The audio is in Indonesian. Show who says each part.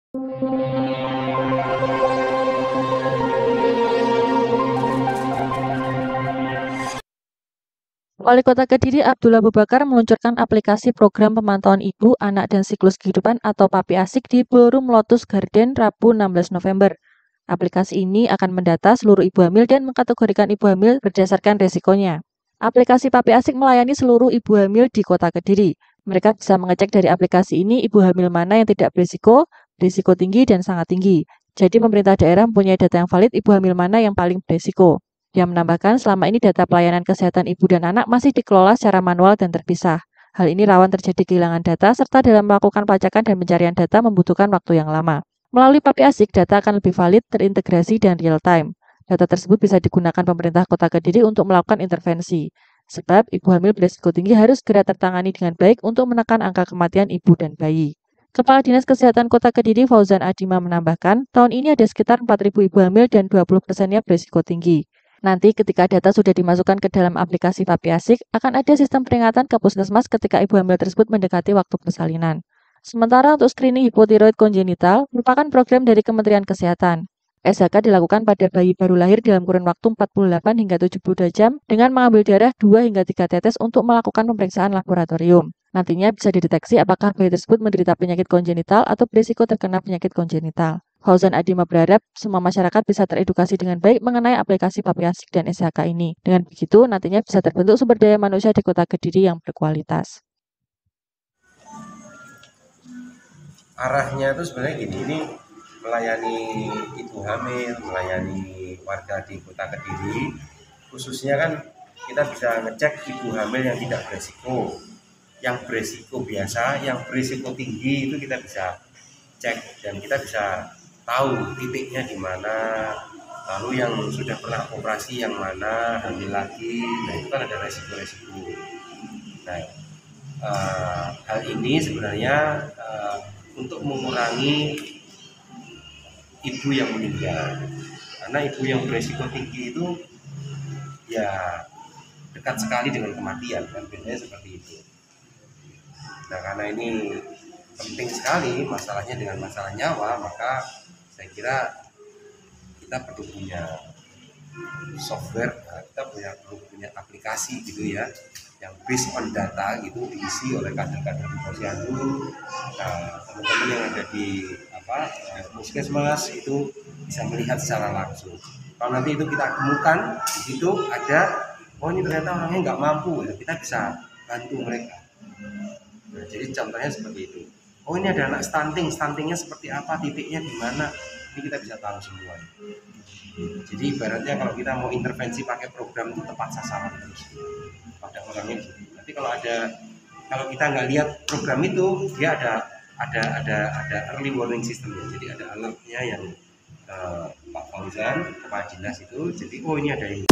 Speaker 1: Wali Kota Kediri Abdullah Abu Bakar meluncurkan aplikasi program pemantauan ibu, anak, dan siklus kehidupan atau PAPI Asik di Ballroom Lotus Garden Rabu 16 November. Aplikasi ini akan mendata seluruh ibu hamil dan mengkategorikan ibu hamil berdasarkan resikonya. Aplikasi PAPI Asik melayani seluruh ibu hamil di Kota Kediri. Mereka bisa mengecek dari aplikasi ini ibu hamil mana yang tidak berisiko tinggi, dan sangat tinggi. Jadi pemerintah daerah mempunyai data yang valid ibu hamil mana yang paling berisiko. Dia menambahkan selama ini data pelayanan kesehatan ibu dan anak masih dikelola secara manual dan terpisah. Hal ini rawan terjadi kehilangan data serta dalam melakukan pelacakan dan pencarian data membutuhkan waktu yang lama. Melalui PAPI Asik, data akan lebih valid, terintegrasi, dan real time. Data tersebut bisa digunakan pemerintah Kota Kediri untuk melakukan intervensi. Sebab ibu hamil berisiko tinggi harus segera tertangani dengan baik untuk menekan angka kematian ibu dan bayi. Kepala Dinas Kesehatan Kota Kediri Fauzan Adima menambahkan, tahun ini ada sekitar 4.000 ibu hamil dan 20%-nya berisiko tinggi. Nanti ketika data sudah dimasukkan ke dalam aplikasi PAPI Asik, akan ada sistem peringatan ke puskesmas ketika ibu hamil tersebut mendekati waktu persalinan. Sementara untuk screening hipotiroid kongenital merupakan program dari Kementerian Kesehatan. SHK dilakukan pada bayi baru lahir dalam kurun waktu 48 hingga 72 jam dengan mengambil darah 2 hingga 3 tetes untuk melakukan pemeriksaan laboratorium. Nantinya bisa dideteksi apakah bayi tersebut menderita penyakit kongenital atau berisiko terkena penyakit kongenital. Fauzan Adima berharap semua masyarakat bisa teredukasi dengan baik mengenai aplikasi PAPI Asik dan SHK ini. Dengan begitu, nantinya bisa terbentuk sumber daya manusia di Kota Kediri yang berkualitas.
Speaker 2: Arahnya itu sebenarnya gini, ini melayani ibu hamil, melayani warga di Kota Kediri, khususnya kan kita bisa ngecek ibu hamil yang tidak beresiko, yang beresiko biasa, yang beresiko tinggi itu kita bisa cek dan kita bisa tahu titiknya di mana, lalu yang sudah pernah operasi yang mana, hamil lagi, nah itu kan ada resiko-resiko. Nah, hal ini sebenarnya untuk mengurangi ibu yang meninggal, karena ibu yang beresiko tinggi itu ya dekat sekali dengan kematian, kan biasanya seperti itu. Nah, karena ini penting sekali masalahnya dengan masalah nyawa, maka saya kira kita perlu punya software, kita perlu punya aplikasi gitu ya, yang based on data gitu, diisi oleh kader-kader di posyandu. Nah, teman-teman yang ada di puskesmas itu bisa melihat secara langsung. Kalau nanti itu kita temukan di situ ada, oh ini ternyata orangnya nggak mampu, ya, kita bisa bantu mereka. Nah, jadi contohnya seperti itu. Oh ini ada anak stuntingnya seperti apa, titiknya di mana, ini kita bisa tahu semuanya. Jadi ibaratnya kalau kita mau intervensi pakai program itu tepat sasaran terus pada orangnya. Nanti kalau kita nggak lihat program itu, dia ada early warning system ya. Jadi ada alertnya yang Pak Fauzan, Kepala Dinas itu. Jadi oh ini ada ini.